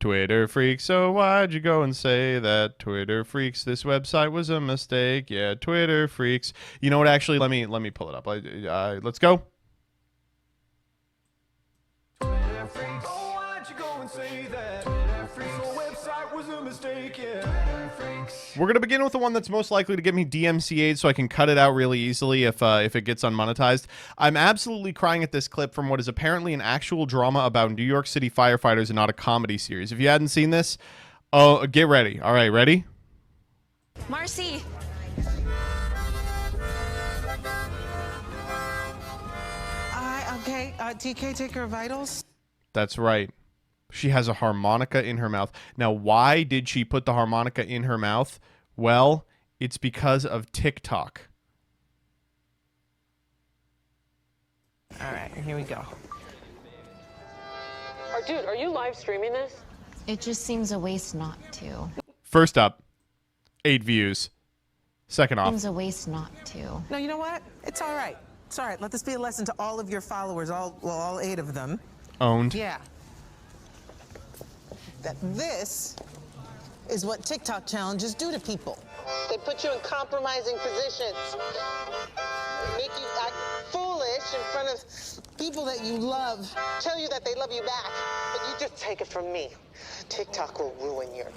Twitter Freaks, so why'd you go and say that? Twitter Freaks, this website was a mistake. Yeah, Twitter Freaks. You know what? Actually, let me pull it up. Let's go. Twitter Freaks, oh, why'd you go and say that? Twitter Freaks, the website was a mistake. Yeah, Twitter Freaks. We're gonna begin with the one that's most likely to get me DMCA'd, so I can cut it out really easily if it gets unmonetized. I'm absolutely crying at this clip from what is apparently an actual drama about New York City firefighters and not a comedy series. If you hadn't seen this, oh, get ready. All right, ready? Marcy. Okay, TK, take her vitals. That's right. She has a harmonica in her mouth. Now, why did she put the harmonica in her mouth? Well, it's because of TikTok. All right, here we go. Dude, are you live streaming this? It just seems a waste not to. First up, 8 views. Second off. Seems a waste not to. No, you know what? It's all right. It's all right. Let this be a lesson to all of your followers, all 8 of them. Owned. Yeah. That this is what TikTok challenges do to people. They put you in compromising positions. They make you act foolish in front of people that you love. Tell you that they love you back, but you just take it from me. TikTok will ruin your...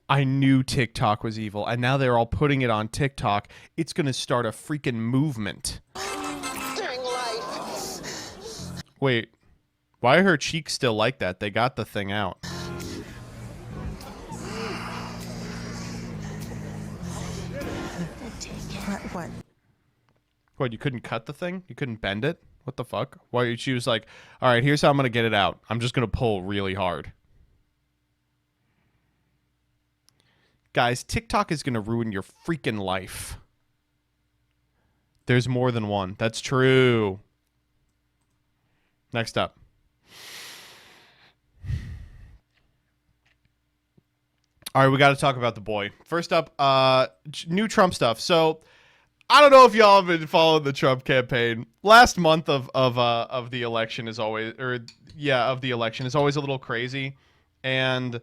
I knew TikTok was evil, and now they're all putting it on TikTok. It's going to start a freaking movement. During life. Wait, why are her cheeks still like that? They got the thing out. What? What, you couldn't cut the thing? You couldn't bend it? What the fuck? Why? She was like, all right, here's how I'm going to get it out. I'm just going to pull really hard. Guys, TikTok is going to ruin your freaking life. There's more than one. That's true. Next up. All right, we got to talk about the boy. First up, new Trump stuff. So, I don't know if y'all have been following the Trump campaign. Last month of the election is always, of the election is always a little crazy, and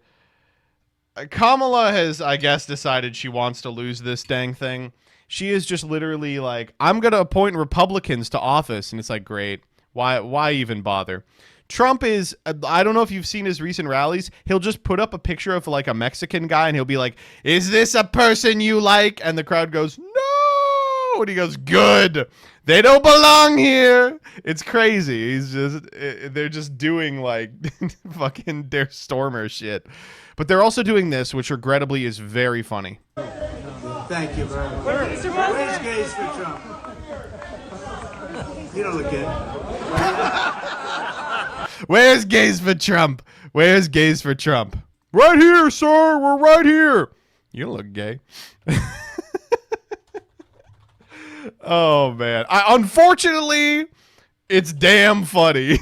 Kamala has, I guess, decided she wants to lose this dang thing. She is just literally like, I'm going to appoint Republicans to office. And it's like, great. Why even bother? Trump is, I don't know if you've seen his recent rallies. He'll just put up a picture of like a Mexican guy and he'll be like, is this a person you like? And the crowd goes, no. And he goes, good. They don't belong here. It's crazy. They're just doing like fucking Dare Stormer shit. But they're also doing this, which regrettably is very funny. Thank you very much. Where's gays for Trump? You don't look good. Where's gays for Trump? Where's gays for Trump? Right here, sir. We're right here. You don't look gay. Oh, man. Unfortunately, it's damn funny.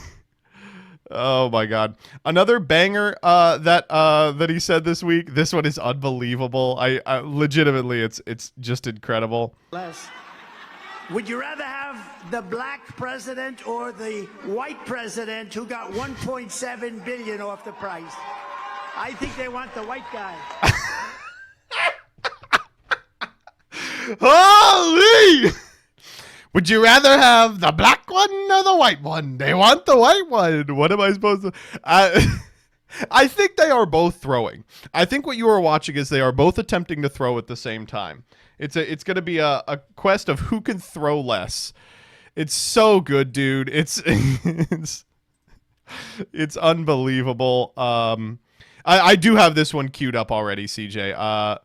Oh my God! Another banger that he said this week. This one is unbelievable. I legitimately, it's just incredible. Les, would you rather have the black president or the white president who got 1.7 billion off the price? I think they want the white guy. Holy! Would you rather have the black one or the white one? They want the white one. What am I supposed to... I think they are both throwing. I think what you are watching is they are both attempting to throw at the same time. It's going to be a quest of who can throw less. It's so good, dude. It's unbelievable. I do have this one queued up already, CJ.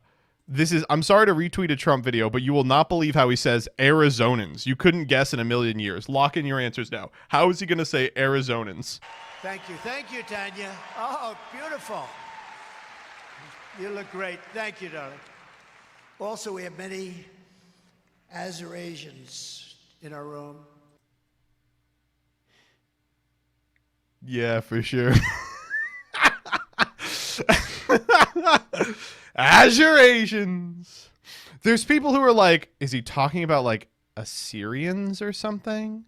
I'm sorry to retweet a Trump video, but you will not believe how he says Arizonans. You couldn't guess in a million years. Lock in your answers now. How is he going to say Arizonans? Thank you, Tanya. Oh, beautiful. You look great. Thank you, darling. Also, we have many Azerasians in our room. Yeah, for sure. Azerasians. There's people who are like, is he talking about like Assyrians or something?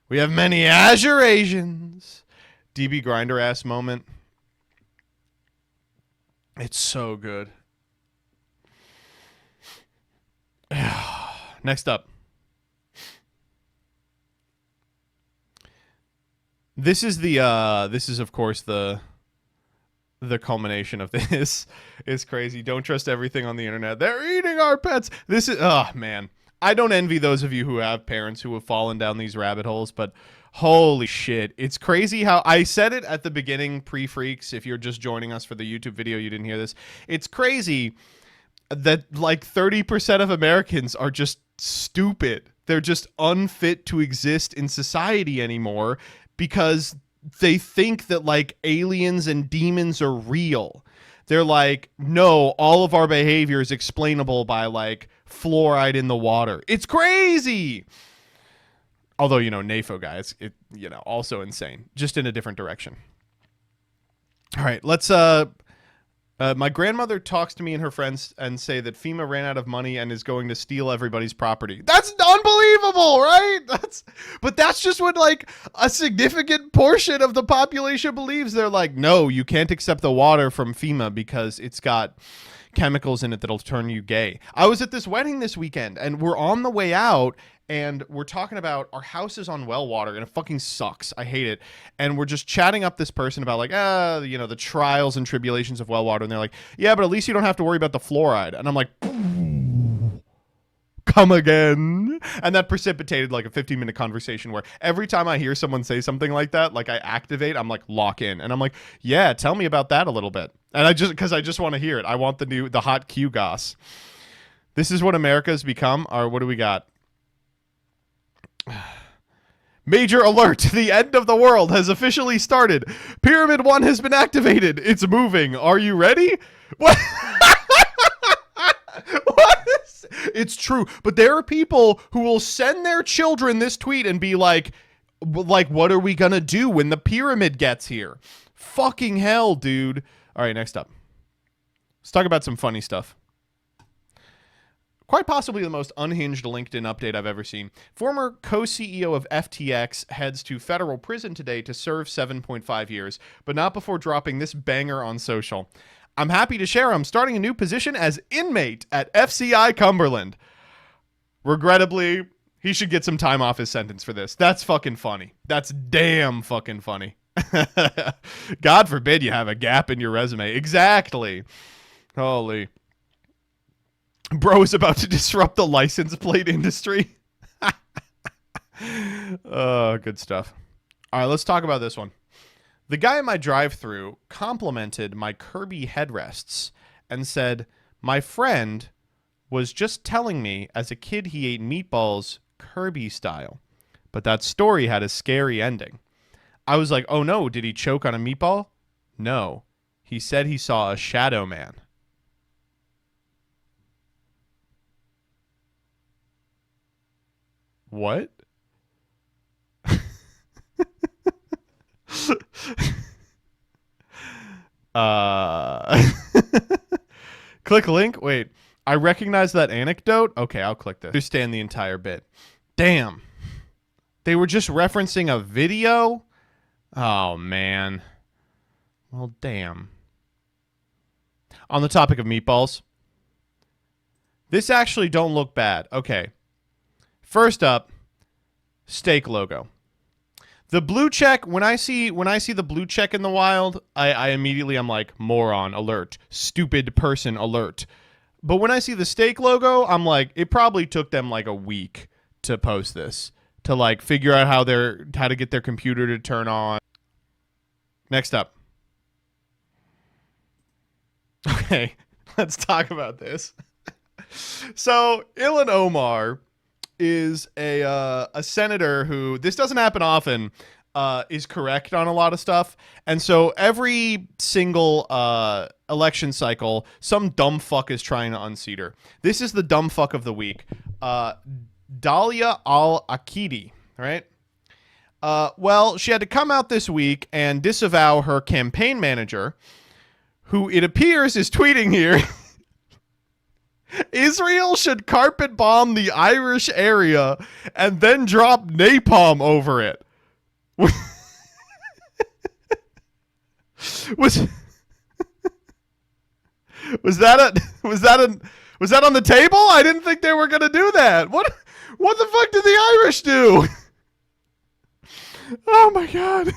We have many Azerasians. DB Grinder ass moment. It's so good. Next up. This is of course the culmination of this. Is crazy. Don't trust everything on the internet. They're eating our pets. This is, oh man. I don't envy those of you who have parents who have fallen down these rabbit holes, but holy shit. It's crazy how I said it at the beginning pre-Freax. If you're just joining us for the YouTube video, you didn't hear this. It's crazy that like 30% of Americans are just stupid. They're just unfit to exist in society anymore because they think that like aliens and demons are real. They're like, no, all of our behavior is explainable by like fluoride in the water. It's crazy. Although, you know, NAFO guys, you know, also insane, just in a different direction. All right, let's my grandmother talks to me and her friends and say that FEMA ran out of money and is going to steal everybody's property. That's unbelievable, right? But that's just what like a significant portion of the population believes. They're like, no, you can't accept the water from FEMA because it's got chemicals in it that'll turn you gay. I was at this wedding this weekend and we're on the way out and we're talking about our house is on well water and it fucking sucks. I hate it. And we're just chatting up this person about like, you know, the trials and tribulations of well water. And they're like, yeah, but at least you don't have to worry about the fluoride. And I'm like, come again. And that precipitated like a 15-minute conversation where every time I hear someone say something like that, like I activate, I'm like lock in. And I'm like, yeah, tell me about that a little bit. And I just want to hear it. I want the hot Q goss. This is what America's become. Or what do we got? Major alert. The end of the world has officially started. Pyramid 1 has been activated. It's moving. Are you ready? What? What? It's true. But there are people who will send their children this tweet and be like, what are we going to do when the pyramid gets here? Fucking hell, dude. All right, next up. Let's talk about some funny stuff. Quite possibly the most unhinged LinkedIn update I've ever seen. Former co-CEO of FTX heads to federal prison today to serve 7.5 years, but not before dropping this banger on social. I'm happy to share I'm starting a new position as inmate at FCI Cumberland. Regrettably, he should get some time off his sentence for this. That's fucking funny. That's damn fucking funny. God forbid you have a gap in your resume. Exactly. Holy. Bro is about to disrupt the license plate industry. Oh, good stuff. All right, let's talk about this one. The guy in my drive-thru complimented my Kirby headrests and said, my friend was just telling me as a kid he ate meatballs Kirby style, but that story had a scary ending. I was like, oh no, did he choke on a meatball? No, he said he saw a shadow man. What? Click link. Wait, I recognize that anecdote. Okay, I'll click this. Understand the entire bit. Damn. They were just referencing a video? Oh, man. Well, damn. On the topic of meatballs. This actually don't look bad. Okay. First up, steak logo. The blue check, when I see the blue check in the wild, I immediately I'm like, moron alert, stupid person alert. But when I see the steak logo, I'm like, it probably took them like a week to post this, to like figure out how to get their computer to turn on. Next up. Okay, let's talk about this. So, Ilhan Omar is a senator who, this doesn't happen often, is correct on a lot of stuff. And so every single election cycle, some dumb fuck is trying to unseat her. This is the dumb fuck of the week. Dalia Al-Akidi, right? Well, she had to come out this week and disavow her campaign manager, who it appears is tweeting here, Israel should carpet bomb the Irish area and then drop napalm over it. Was that on the table? I didn't think they were gonna do that. What the fuck did the Irish do? Oh my god.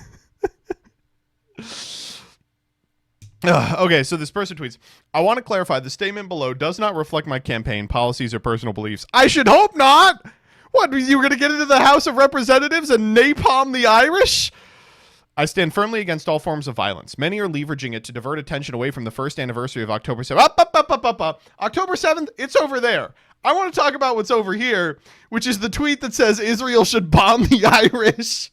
Okay, so this person tweets, I want to clarify the statement below does not reflect my campaign, policies, or personal beliefs. I should hope not. What, you were going to get into the House of Representatives and napalm the Irish? I stand firmly against all forms of violence. Many are leveraging it to divert attention away from the first anniversary of October 7th. October 7th, it's over there. I want to talk about what's over here, which is the tweet that says Israel should bomb the Irish.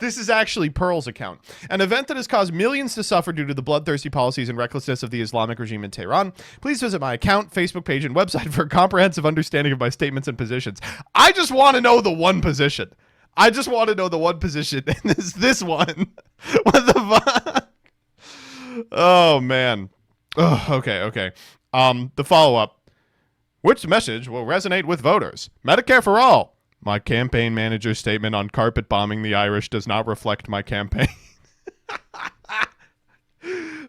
This is actually Pearl's account. An event that has caused millions to suffer due to the bloodthirsty policies and recklessness of the Islamic regime in Tehran. Please visit my account, Facebook page, and website for a comprehensive understanding of my statements and positions. I just want to know the one position. I just want to know the one position, and this one. What the fuck? Oh, man. Oh, okay. The follow-up. Which message will resonate with voters? Medicare for all. My campaign manager's statement on carpet bombing the Irish does not reflect my campaign.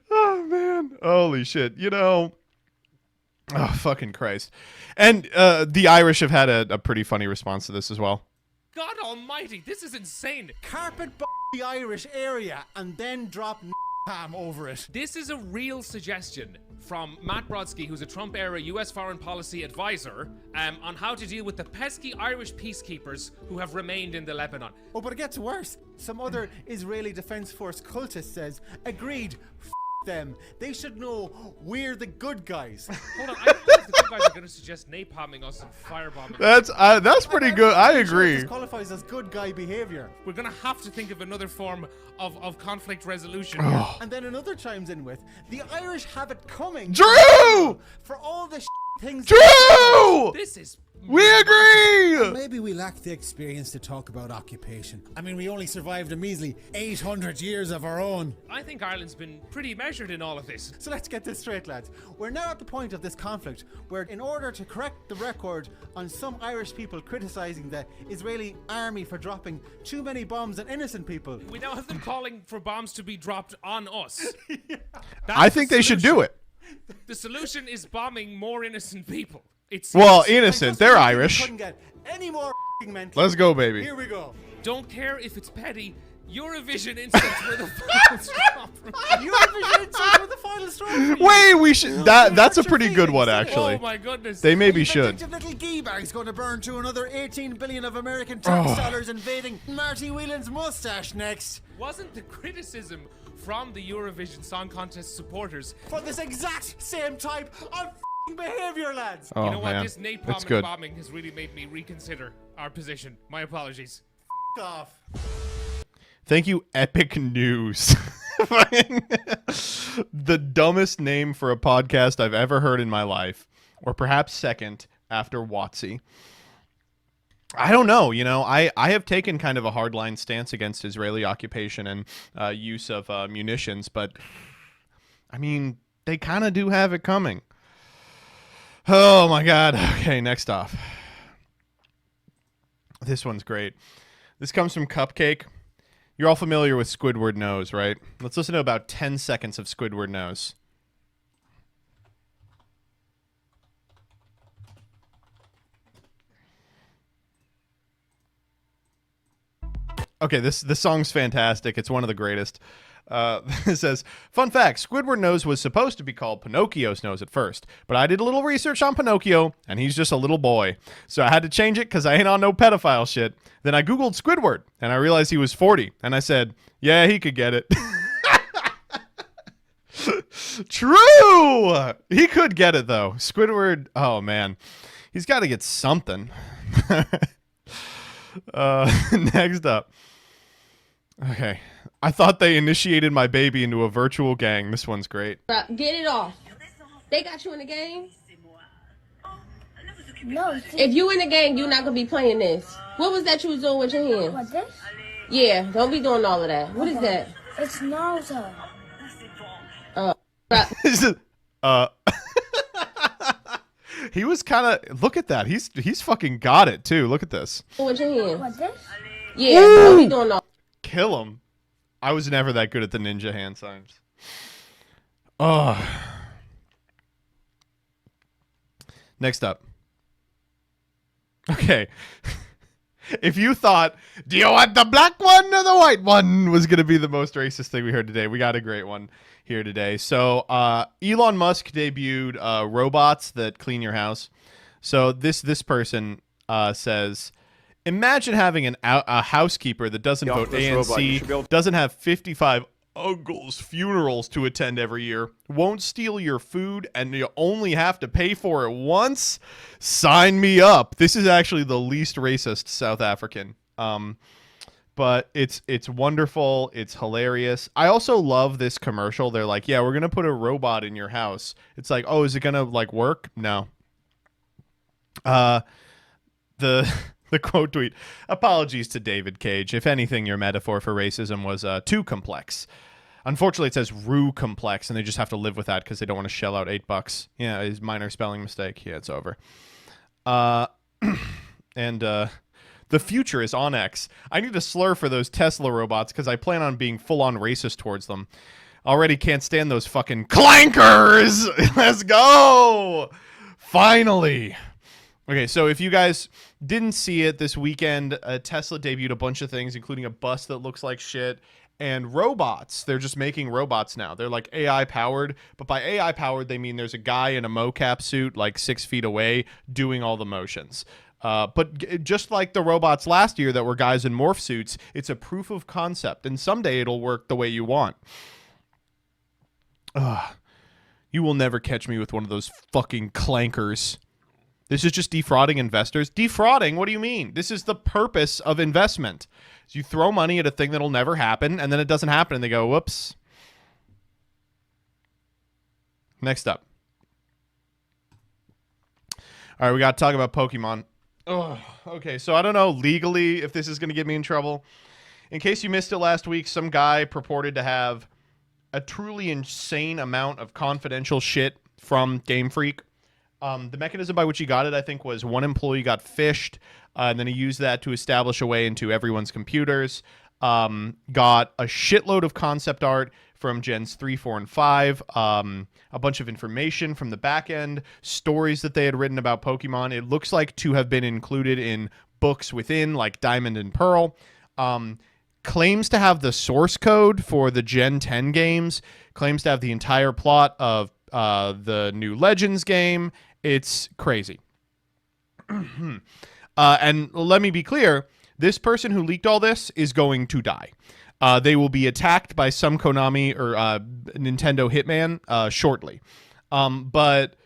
Oh, man. Holy shit. You know. Oh, fucking Christ. And the Irish have had a pretty funny response to this as well. God almighty, this is insane. Carpet the Irish area and then drop napalm over it. This is a real suggestion from Matt Brodsky, who's a Trump-era U.S. foreign policy advisor, on how to deal with the pesky Irish peacekeepers who have remained in the Lebanon. Oh, but it gets worse. Some other Israeli Defense Force cultist says, agreed, them. They should know we're the good guys. Hold on, I don't know if the good guys are going to suggest napalming us and firebombing us. That's pretty good. I agree. This qualifies as good guy behavior. We're going to have to think of another form of conflict resolution. Oh. And then another chimes in with, the Irish have it coming. Drew! For all the things. Drew! This is... We agree! Maybe we lack the experience to talk about occupation. I mean, we only survived a measly 800 years of our own. I think Ireland's been pretty measured in all of this. So let's get this straight, lads. We're now at the point of this conflict where, in order to correct the record on some Irish people criticising the Israeli army for dropping too many bombs on innocent people, We now have them calling for bombs to be dropped on us. I think they should do it. The solution is bombing more innocent people. It's Well, innocent. They're Irish. couldn't get any more mental. Let's go, baby. Here we go. Don't care if it's petty. Eurovision insults were the final straw. Eurovision insults were the final straw for you. Wait, we should. That's a pretty good one, actually. Oh my goodness. They maybe You should. think little gee bag's going to burn to another 18 billion of American tax dollars invading Marty Whelan's mustache next. Wasn't the criticism from the Eurovision Song Contest supporters? For this exact same type of behavior, lads. Oh, You know what? man. This napalm That's and good. bombing has really made me reconsider our position. My apologies. Off. Thank you, Epic News. The dumbest name for a podcast I've ever heard in my life, or perhaps second after Watsy. I don't know. You know, I have taken kind of a hardline stance against Israeli occupation and use of munitions, but I mean, they kind of do have it coming. Oh my God. Okay, next off. This one's great. This comes from Cupcake. You're all familiar with Squidward Nose, right? Let's listen to about 10 seconds of Squidward Nose. Okay, this song's fantastic. It's one of the greatest. It says, fun fact, Squidward Nose was supposed to be called Pinocchio's Nose at first, but I did a little research on Pinocchio, and he's just a little boy. So I had to change it because I ain't on no pedophile shit. Then I Googled Squidward, and I realized he was 40, and I said, yeah, he could get it. True! He could get it, though. Squidward, oh, man. He's got to get something. Next up. Okay. I thought they initiated my baby into a virtual gang. This one's great. Get it off. They got you in the game? No. If you in the game, you're not going to be playing this. What was that you was doing with your hand? What, this? Yeah, don't be doing all of that. What is that? It's Naruto. He was kind of, look at that. He's fucking got it too. Look at this. With your hand. What, this? Yeah, don't be doing all. kill him. I was never that good at the ninja hand signs. Oh. Next up. Okay. If you thought, do you want the black one or the white one, was going to be the most racist thing we heard today, we got a great one here today. So Elon Musk debuted robots that clean your house. So this person says, imagine having a housekeeper that doesn't vote ANC, doesn't have 55 uncles' funerals to attend every year, won't steal your food, and you only have to pay for it once. Sign me up. This is actually the least racist South African. But it's wonderful. It's hilarious. I also love this commercial. They're like, yeah, we're going to put a robot in your house. It's like, oh, is it going to like work? No. The quote tweet, apologies to David Cage. If anything, your metaphor for racism was too complex. Unfortunately, it says rue complex, and they just have to live with that because they don't want to shell out $8. Yeah, it's minor spelling mistake. Yeah, it's over. And the future is on X. I need to slur for those Tesla robots because I plan on being full-on racist towards them. Already can't stand those fucking clankers. Let's go. Finally. Okay, so if you guys didn't see it this weekend, Tesla debuted a bunch of things, including a bus that looks like shit and robots. They're just making robots now. They're like AI powered, but by AI powered, they mean there's a guy in a mocap suit like 6 feet away doing all the motions. But just like the robots last year that were guys in morph suits, it's a proof of concept, and someday it'll work the way you want. You will never catch me with one of those fucking clankers. This is just defrauding investors. Defrauding? What do you mean? This is the purpose of investment. So you throw money at a thing that'll never happen, and then it doesn't happen, and they go, whoops. Next up. All right, we got to talk about Pokemon. Oh, okay, so I don't know legally if this is going to get me in trouble. In case you missed it last week, some guy purported to have a truly insane amount of confidential shit from Game Freak. The mechanism by which he got it, I think, was one employee got phished, and then he used that to establish a way into everyone's computers. Got a shitload of concept art from Gens 3, 4, and 5, a bunch of information from the back end, stories that they had written about Pokemon. It looks like to have been included in books within, like Diamond and Pearl. Claims to have the source code for the Gen 10 games, claims to have the entire plot of the new Legends game. It's crazy. And let me be clear, this person who leaked all this is going to die. They will be attacked by some Konami or Nintendo hitman shortly. But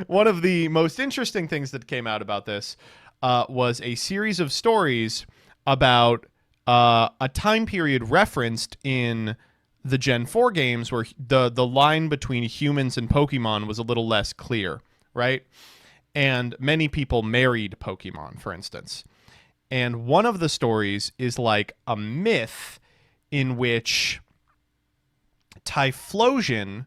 one of the most interesting things that came out about this was a series of stories about a time period referenced in the Gen 4 games where the line between humans and Pokemon was a little less clear, right? And many people married Pokemon, for instance. And one of the stories is like a myth in which Typhlosion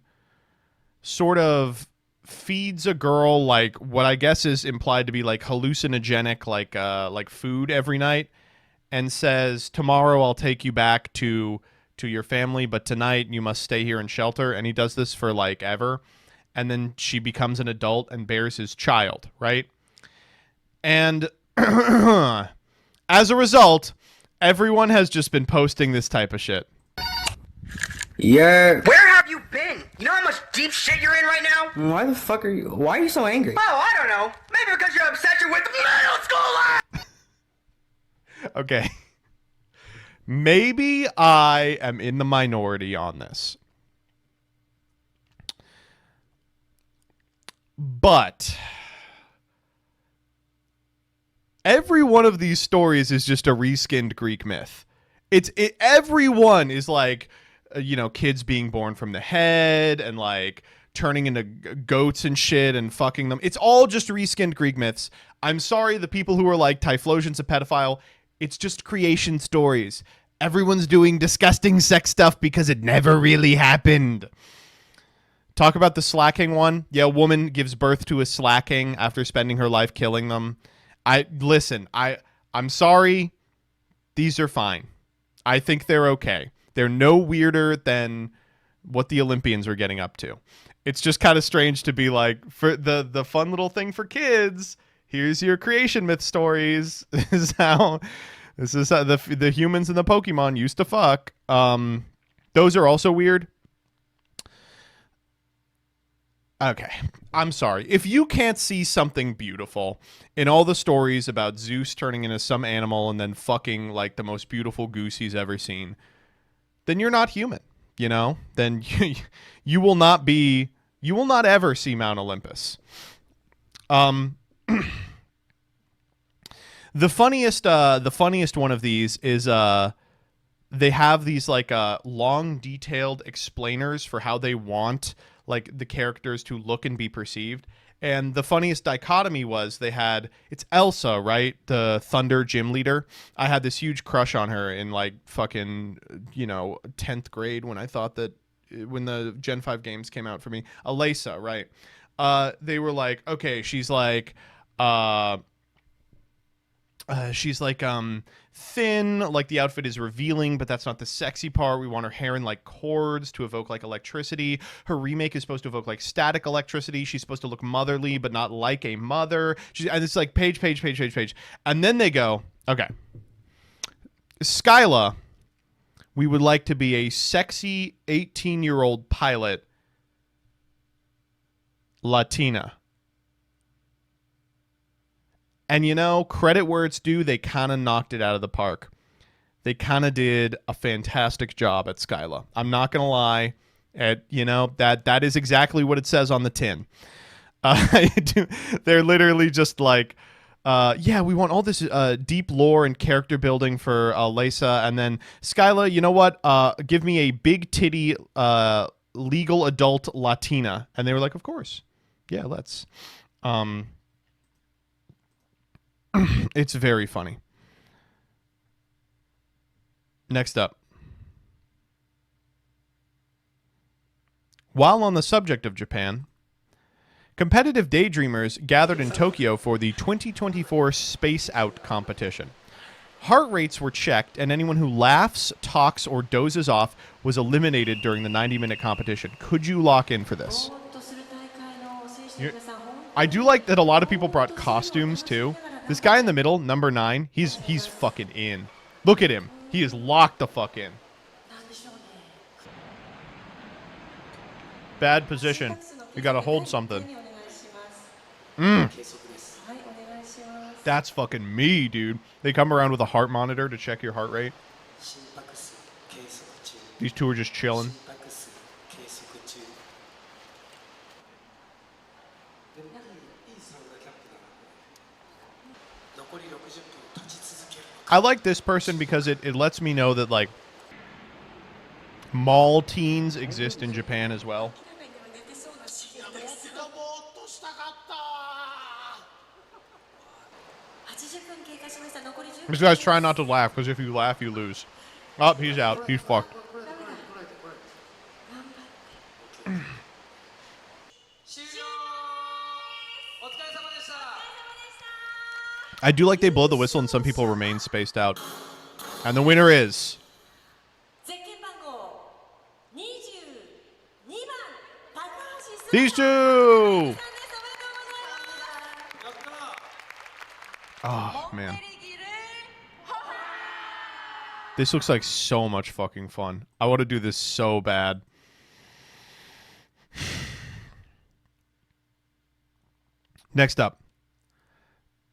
sort of feeds a girl like what I guess is implied to be like hallucinogenic, like food every night, and says, tomorrow I'll take you back to your family, but tonight you must stay here in shelter. And he does this for like ever. And then she becomes an adult and bears his child, right? And as a result, everyone has just been posting this type of shit. Yeah. Where have you been? You know how much deep shit you're in right now? Why the fuck are you so angry? Oh, I don't know. Maybe because your obsession with middle school. Okay. Maybe I am in the minority on this. But every one of these stories is just a reskinned Greek myth. Everyone is like, kids being born from the head and like turning into goats and shit and fucking them. It's all just reskinned Greek myths. I'm sorry, the people who are like Typhlosion's a pedophile. It's just creation stories. Everyone's doing disgusting sex stuff because it never really happened. Talk about the slacking one. Yeah, a woman gives birth to a slacking after spending her life killing them. I'm sorry. These are fine. I think they're okay. They're no weirder than what the Olympians are getting up to. It's just kind of strange to be like, for the fun little thing for kids, here's your creation myth stories. This is how the humans and the Pokemon used to fuck. Those are also weird. Okay, I'm sorry. If you can't see something beautiful in all the stories about Zeus turning into some animal and then fucking like the most beautiful goose he's ever seen, then you're not human, you know? Then you will not ever see Mount Olympus. The funniest one of these is they have these like long detailed explainers for how they want like the characters to look and be perceived. And the funniest dichotomy was it's Elsa, right? The Thunder gym leader. I had this huge crush on her in like fucking, 10th grade when the Gen 5 games came out for me. Alesa, right? They were like, okay, she's like thin, like the outfit is revealing, but that's not the sexy part. We want her hair in like cords to evoke like electricity. Her remake is supposed to evoke like static electricity. She's supposed to look motherly, but not like a mother. And it's like page. And then they go, okay, Skyla, we would like to be a sexy 18-year-old pilot, Latina. And, credit where it's due, they kind of knocked it out of the park. They kind of did a fantastic job at Skyla. I'm not going to lie. That is exactly what it says on the tin. They're literally just like, we want all this deep lore and character building for Lisa. And then Skyla, you know what? Give me a big titty legal adult Latina. And they were like, of course. Yeah, let's... It's very funny. Next up. While on the subject of Japan, competitive daydreamers gathered in Tokyo for the 2024 Space Out competition. Heart rates were checked, and anyone who laughs, talks, or dozes off was eliminated during the 90-minute competition. Could you lock in for this? I do like that a lot of people brought costumes, too. This guy in the middle, number 9, he's fucking in. Look at him. He is locked the fuck in. Bad position. You gotta hold something. That's fucking me, dude. They come around with a heart monitor to check your heart rate. These two are just chilling. I like this person because it lets me know that, like, mall teens exist in Japan as well. This guy's trying not to laugh, because if you laugh, you lose. Oh, he's out. He's fucked. I do like they blow the whistle and some people remain spaced out. And the winner is... these two! Oh, man. This looks like so much fucking fun. I want to do this so bad. Next up.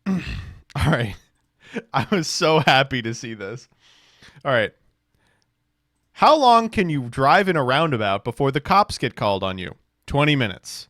All right. I was so happy to see this. All right. How long can you drive in a roundabout before the cops get called on you? 20 minutes.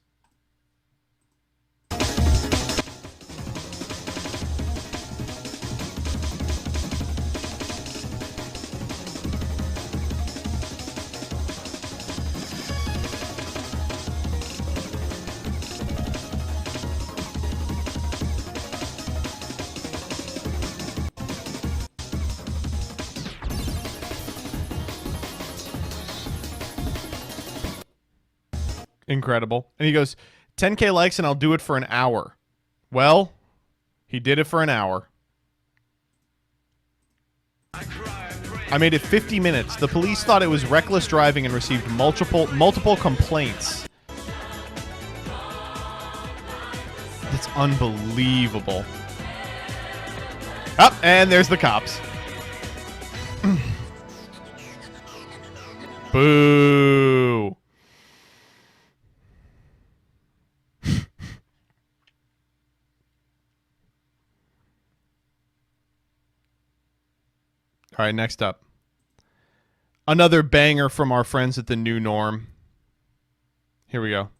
Incredible. And he goes, 10K likes and I'll do it for an hour. Well, he did it for an hour. I cry, pray, I made it 50 minutes. The police thought it was reckless driving and received multiple complaints. It's unbelievable. Up, and there's the cops. Boo. All right, next up. Another banger from our friends at the New Norm. Here we go.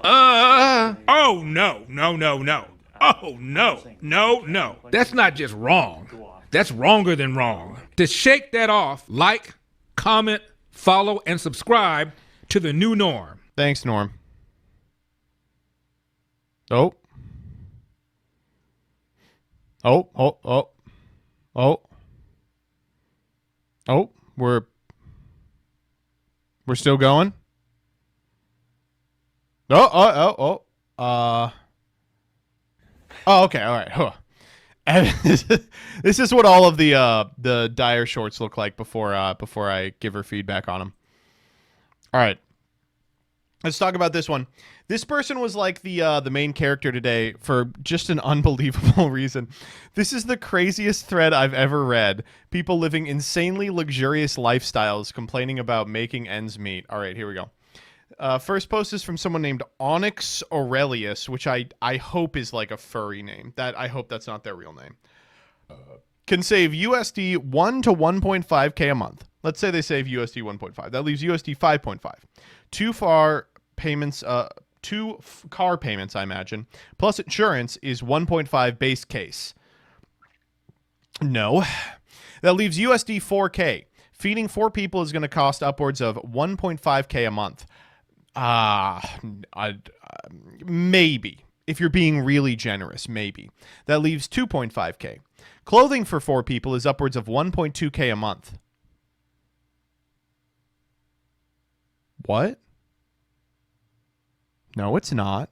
Oh, no. Oh, no. That's not just wrong. That's wronger than wrong. To shake that off, like, comment, follow, and subscribe to the New Norm. Thanks, Norm. Oh. Oh, we're still going. Oh, okay, all right. Huh. This is what all of the Dyer shorts look like before I give her feedback on them. All right. Let's talk about this one. This person was like the main character today for just an unbelievable reason. This is the craziest thread I've ever read. People living insanely luxurious lifestyles complaining about making ends meet. All right, here we go. First post is from someone named Onyx Aurelius, which I hope is like a furry name. I hope that's not their real name. Can save USD 1 to 1.5K a month. Let's say they save USD 1.5. That leaves USD 5.5. Two car payments, I imagine, plus insurance is 1.5 base case. No. That leaves USD 4K. Feeding 4 people is going to cost upwards of 1.5K a month. Maybe. If you're being really generous, maybe. That leaves 2.5K. Clothing for 4 people is upwards of 1.2K a month. What? No, it's not.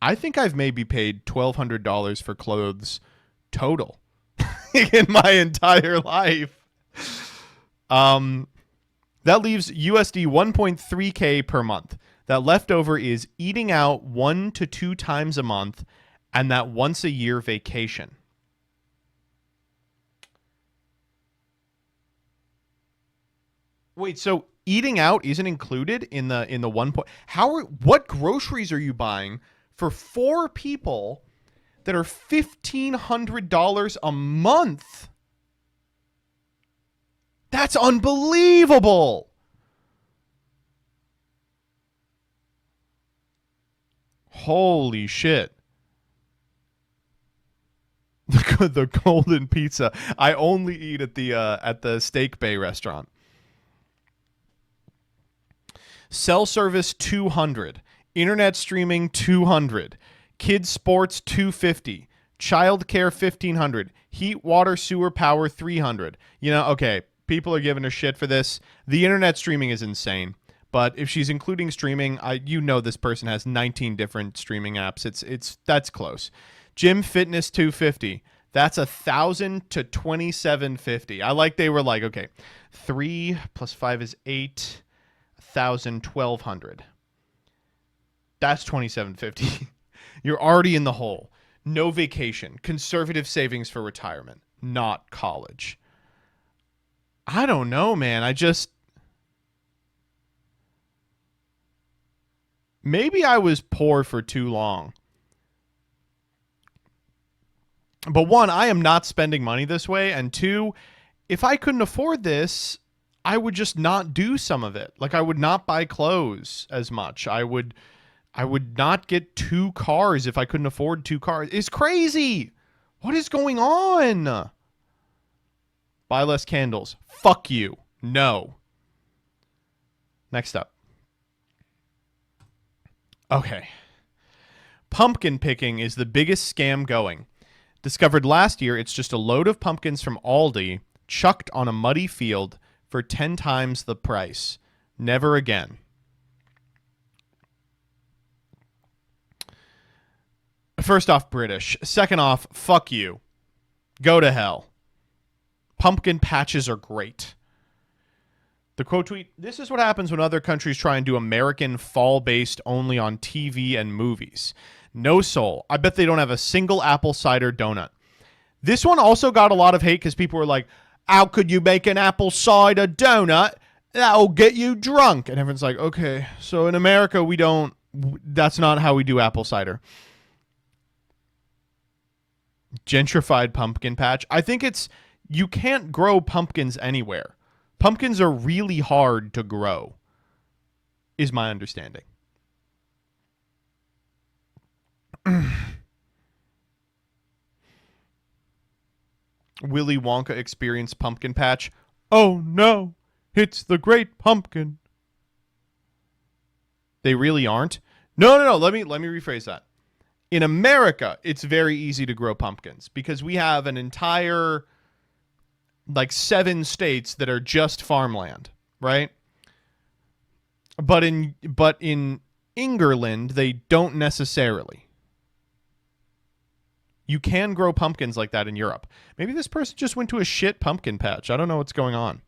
I think I've maybe paid $1,200 for clothes total in my entire life. That leaves USD 1.3K per month. That leftover is eating out 1 to 2 times a month and that once a year vacation. Wait, so eating out isn't included in the 1 point? What groceries are you buying for 4 people that are $1,500 a month? That's unbelievable. Holy shit. The golden pizza. I only eat at the Steak Bay restaurant. Cell service 200, internet streaming 200, kids sports 250, childcare 1500, heat, water, sewer, power 300. You know, okay, people are giving her shit for this. The internet streaming is insane, but if she's including streaming, this person has 19 different streaming apps. That's close. Gym fitness 250. That's 1,000 to 2,750. I like they were like, okay, 3 plus 5 is 8. 1,200. That's 2,750. You're already in the hole. No vacation. Conservative savings for retirement. Not college. I don't know, man. Maybe I was poor for too long. But 1, I am not spending money this way. And 2, if I couldn't afford this, I would just not do some of it. Like I would not buy clothes as much. I would not get 2 cars if I couldn't afford 2 cars. It's crazy. What is going on? Buy less candles. Fuck you. No. Next up. Okay. Pumpkin picking is the biggest scam going. Discovered last year, it's just a load of pumpkins from Aldi chucked on a muddy field for 10 times the price. Never again. First off, British. Second off, fuck you. Go to hell. pumpkin patches are great. The quote tweet, this is what happens when other countries try and do American fall-based only on TV and movies. No soul. I bet they don't have a single apple cider donut. This one also got a lot of hate because people were like, how could you make an apple cider donut? That'll get you drunk. And everyone's like, okay, so in America, that's not how we do apple cider. Gentrified pumpkin patch. I think you can't grow pumpkins anywhere. Pumpkins are really hard to grow, is my understanding. Willy Wonka experienced pumpkin patch. Oh no, it's the great pumpkin. They really aren't. No. Let me rephrase that. In America, it's very easy to grow pumpkins because we have an entire 7 states that are just farmland, right? But in England, they don't necessarily. You can grow pumpkins like that in Europe. Maybe this person just went to a shit pumpkin patch. I don't know what's going on.